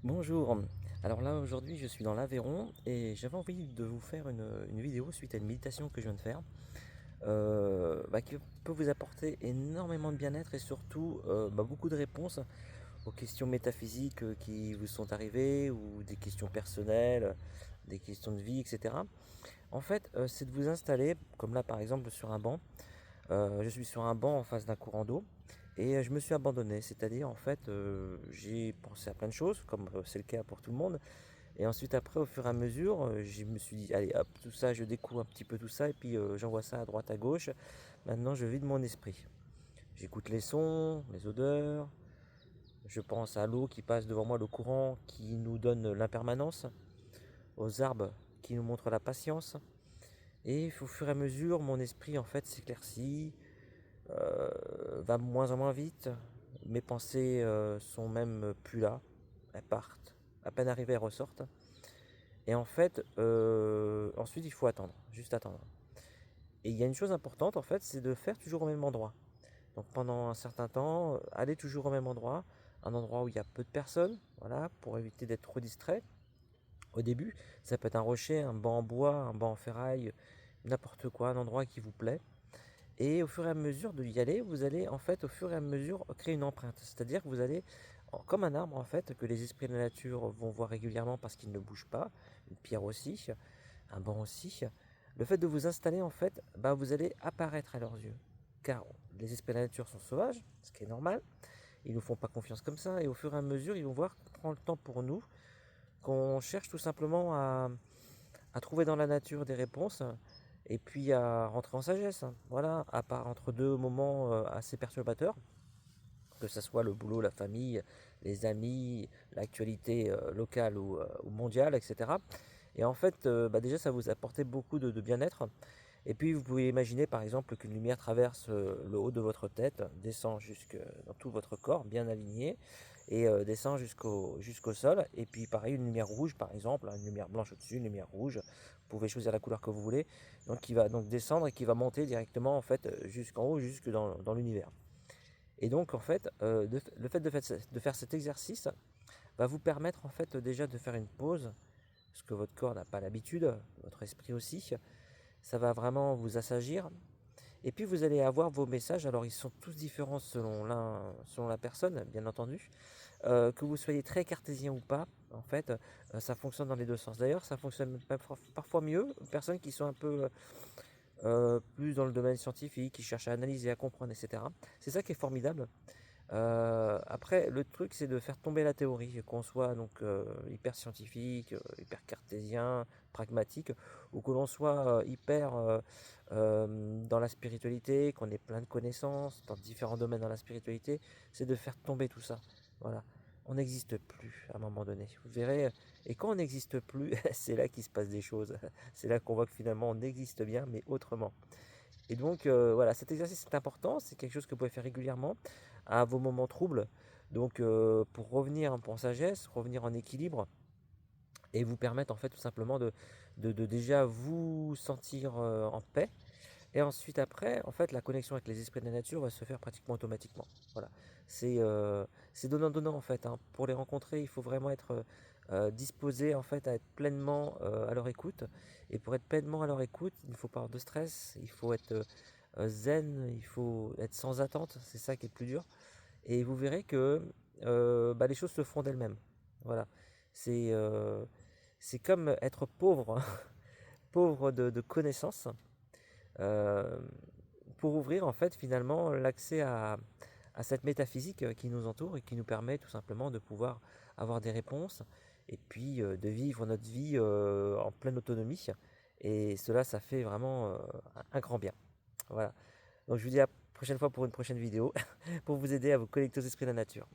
Bonjour, alors là aujourd'hui je suis dans l'Aveyron et j'avais envie de vous faire une vidéo suite à une méditation que je viens de faire qui peut vous apporter énormément de bien-être et surtout beaucoup de réponses aux questions métaphysiques qui vous sont arrivées ou des questions personnelles, des questions de vie, etc. En fait, c'est de vous installer, comme là par exemple sur un banc. Je suis sur un banc en face d'un courant d'eau et je me suis abandonné, c'est-à-dire en fait j'ai pensé à plein de choses, comme c'est le cas pour tout le monde. Et ensuite après, au fur et à mesure, je me suis dit, allez hop, tout ça, je découvre un petit peu tout ça et puis j'envoie ça à droite, à gauche. Maintenant, je vide mon esprit. J'écoute les sons, les odeurs, je pense à l'eau qui passe devant moi, le courant qui nous donne l'impermanence, aux arbres qui nous montrent la patience. Et au fur et à mesure, mon esprit en fait s'éclaircit, va de moins en moins vite. Mes pensées sont même plus là, elles partent. À peine arrivées, elles ressortent. Et en fait, ensuite, il faut attendre, juste attendre. Et il y a une chose importante, en fait, c'est de faire toujours au même endroit. Donc pendant un certain temps, aller toujours au même endroit, un endroit où il y a peu de personnes, voilà, pour éviter d'être trop distrait. Au début, ça peut être un rocher, un banc en bois, un banc en ferraille, n'importe quoi, un endroit qui vous plaît. Et au fur et à mesure de y aller, vous allez en fait au fur et à mesure créer une empreinte. C'est-à-dire que vous allez, comme un arbre en fait, que les esprits de la nature vont voir régulièrement parce qu'il ne bouge pas, une pierre aussi, un banc aussi. Le fait de vous installer en fait, vous allez apparaître à leurs yeux. Car les esprits de la nature sont sauvages, ce qui est normal. Ils ne nous font pas confiance comme ça. Et au fur et à mesure, ils vont voir qu'on prend le temps pour nous, qu'on cherche tout simplement à trouver dans la nature des réponses et puis à rentrer en sagesse. Voilà, à part entre deux moments assez perturbateurs, que ce soit le boulot, la famille, les amis, l'actualité locale ou mondiale, etc. Et en fait, déjà, ça vous apportait beaucoup de bien-être. Et puis, vous pouvez imaginer, par exemple, qu'une lumière traverse le haut de votre tête, descend jusque dans tout votre corps, bien aligné, et descend jusqu'au sol. Et puis, pareil, une lumière rouge, par exemple, une lumière blanche au-dessus, une lumière rouge. Vous pouvez choisir la couleur que vous voulez. Donc, qui va donc descendre et qui va monter directement, en fait, jusqu'en haut, jusque dans l'univers. Et donc, en fait, le fait de faire cet exercice va vous permettre, en fait, déjà de faire une pause, parce que votre corps n'a pas l'habitude, votre esprit aussi. Ça va vraiment vous assagir. Et puis vous allez avoir vos messages, alors ils sont tous différents selon la personne, bien entendu. Que vous soyez très cartésien ou pas, en fait, ça fonctionne dans les deux sens. D'ailleurs, ça fonctionne parfois mieux, personnes qui sont un peu plus dans le domaine scientifique, qui cherchent à analyser, à comprendre, etc. C'est ça qui est formidable. Après, le truc, c'est de faire tomber la théorie, qu'on soit donc hyper scientifique, hyper cartésien, pragmatique, ou que l'on soit hyper dans la spiritualité, qu'on ait plein de connaissances dans différents domaines dans la spiritualité, c'est de faire tomber tout ça. Voilà. On n'existe plus à un moment donné. Vous verrez, et quand on n'existe plus, c'est là qu'il se passe des choses. C'est là qu'on voit que finalement on existe bien, mais autrement. Et donc voilà, cet exercice est important, c'est quelque chose que vous pouvez faire régulièrement à vos moments troubles. Donc pour revenir un peu en sagesse, revenir en équilibre et vous permettre en fait tout simplement de déjà vous sentir en paix. Et ensuite après, en fait, la connexion avec les esprits de la nature va se faire pratiquement automatiquement. Voilà, c'est donnant-donnant en fait, hein. Pour les rencontrer, il faut vraiment être disposé en fait à être pleinement à leur écoute. Et pour être pleinement à leur écoute, il ne faut pas avoir de stress, il faut être zen, il faut être sans attente. C'est ça qui est le plus dur. Et vous verrez que les choses se font d'elles-mêmes. Voilà, c'est euh, c'est comme être pauvre, pauvre de connaissances euh, pour ouvrir en fait finalement l'accès à cette métaphysique qui nous entoure et qui nous permet tout simplement de pouvoir avoir des réponses et puis de vivre notre vie en pleine autonomie. Et cela, ça fait vraiment un grand bien. Voilà. Donc je vous dis à la prochaine fois pour une prochaine vidéo pour vous aider à vous connecter aux esprits de la nature.